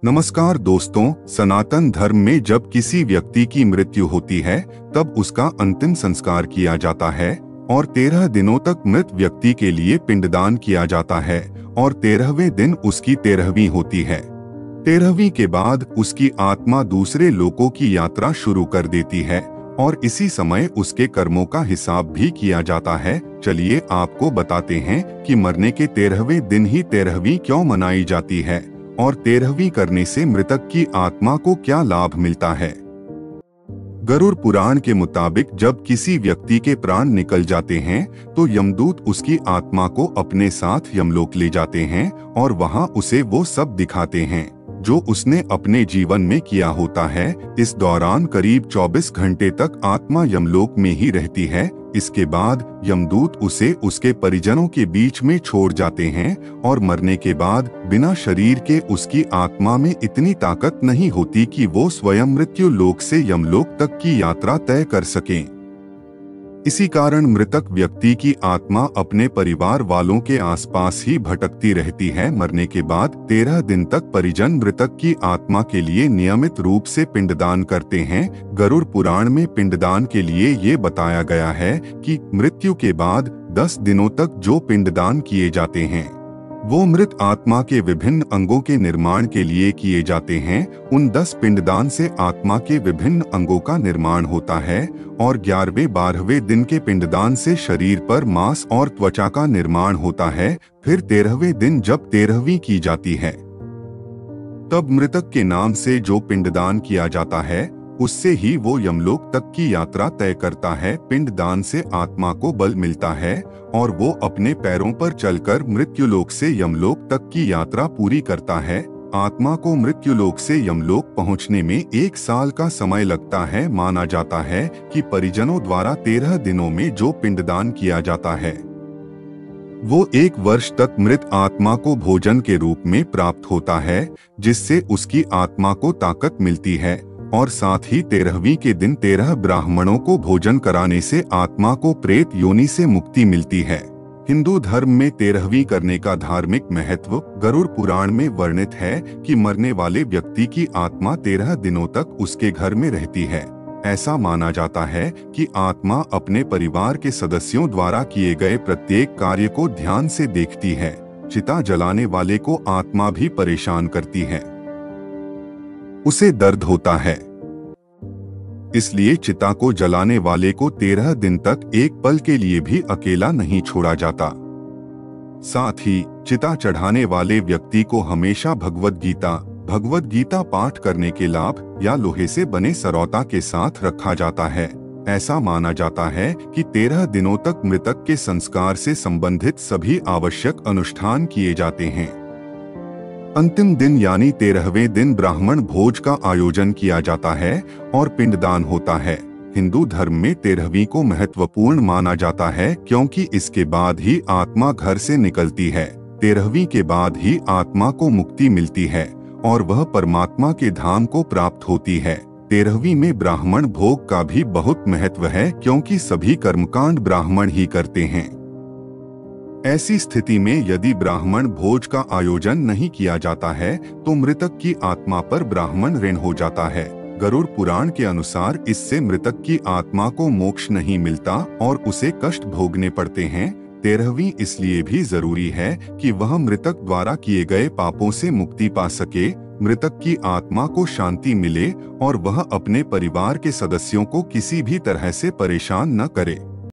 नमस्कार दोस्तों, सनातन धर्म में जब किसी व्यक्ति की मृत्यु होती है तब उसका अंतिम संस्कार किया जाता है और 13 दिनों तक मृत व्यक्ति के लिए पिंडदान किया जाता है और 13वें दिन उसकी 13वीं होती है। 13वीं के बाद उसकी आत्मा दूसरे लोकों की यात्रा शुरू कर देती है और इसी समय उसके कर्मों का हिसाब भी किया जाता है। चलिए आपको बताते हैं कि मरने के 13वें दिन ही 13वीं क्यों मनाई जाती है और 13वीं करने से मृतक की आत्मा को क्या लाभ मिलता है। गरुड़ पुराण के मुताबिक जब किसी व्यक्ति के प्राण निकल जाते हैं तो यमदूत उसकी आत्मा को अपने साथ यमलोक ले जाते हैं और वहां उसे वो सब दिखाते हैं जो उसने अपने जीवन में किया होता है। इस दौरान करीब 24 घंटे तक आत्मा यमलोक में ही रहती है। इसके बाद यमदूत उसे उसके परिजनों के बीच में छोड़ जाते हैं और मरने के बाद बिना शरीर के उसकी आत्मा में इतनी ताकत नहीं होती कि वो स्वयं मृत्यु लोक से यमलोक तक की यात्रा तय कर सकें। इसी कारण मृतक व्यक्ति की आत्मा अपने परिवार वालों के आसपास ही भटकती रहती है। मरने के बाद 13 दिन तक परिजन मृतक की आत्मा के लिए नियमित रूप से पिंडदान करते हैं। गरुड़ पुराण में पिंडदान के लिए ये बताया गया है कि मृत्यु के बाद 10 दिनों तक जो पिंडदान किए जाते हैं वो मृत आत्मा के विभिन्न अंगों के निर्माण के लिए किए जाते हैं। उन 10 पिंडदान से आत्मा के विभिन्न अंगों का निर्माण होता है और 11वें-12वें दिन के पिंडदान से शरीर पर मांस और त्वचा का निर्माण होता है। फिर 13वें दिन जब 13वीं की जाती है तब मृतक के नाम से जो पिंडदान किया जाता है उससे ही वो यमलोक तक की यात्रा तय करता है। पिंडदान से आत्मा को बल मिलता है और वो अपने पैरों पर चलकर मृत्युलोक से यमलोक तक की यात्रा पूरी करता है। आत्मा को मृत्युलोक से यमलोक पहुंचने में 1 साल का समय लगता है। माना जाता है कि परिजनों द्वारा 13 दिनों में जो पिंडदान किया जाता है वो 1 वर्ष तक मृत आत्मा को भोजन के रूप में प्राप्त होता है, जिससे उसकी आत्मा को ताकत मिलती है और साथ ही 13वीं के दिन 13 ब्राह्मणों को भोजन कराने से आत्मा को प्रेत योनि से मुक्ति मिलती है। हिंदू धर्म में 13वीं करने का धार्मिक महत्व गरुड़ पुराण में वर्णित है कि मरने वाले व्यक्ति की आत्मा 13 दिनों तक उसके घर में रहती है। ऐसा माना जाता है कि आत्मा अपने परिवार के सदस्यों द्वारा किए गए प्रत्येक कार्य को ध्यान से देखती है। चिता जलाने वाले को आत्मा भी परेशान करती है, उसे दर्द होता है, इसलिए चिता को जलाने वाले को 13 दिन तक एक पल के लिए भी अकेला नहीं छोड़ा जाता। साथ ही चिता चढ़ाने वाले व्यक्ति को हमेशा भगवद गीता पाठ करने के लाभ या लोहे से बने सरौता के साथ रखा जाता है। ऐसा माना जाता है कि 13 दिनों तक मृतक के संस्कार से संबंधित सभी आवश्यक अनुष्ठान किए जाते हैं। अंतिम दिन यानी 13वें दिन ब्राह्मण भोज का आयोजन किया जाता है और पिंडदान होता है। हिंदू धर्म में 13वीं को महत्वपूर्ण माना जाता है क्योंकि इसके बाद ही आत्मा घर से निकलती है। 13वीं के बाद ही आत्मा को मुक्ति मिलती है और वह परमात्मा के धाम को प्राप्त होती है। 13वीं में ब्राह्मण भोग का भी बहुत महत्व है क्योंकि सभी कर्मकांड ब्राह्मण ही करते हैं। ऐसी स्थिति में यदि ब्राह्मण भोज का आयोजन नहीं किया जाता है तो मृतक की आत्मा पर ब्राह्मण ऋण हो जाता है। गरुड़ पुराण के अनुसार इससे मृतक की आत्मा को मोक्ष नहीं मिलता और उसे कष्ट भोगने पड़ते हैं। 13वीं इसलिए भी जरूरी है कि वह मृतक द्वारा किए गए पापों से मुक्ति पा सके, मृतक की आत्मा को शांति मिले और वह अपने परिवार के सदस्यों को किसी भी तरह से परेशान न करे।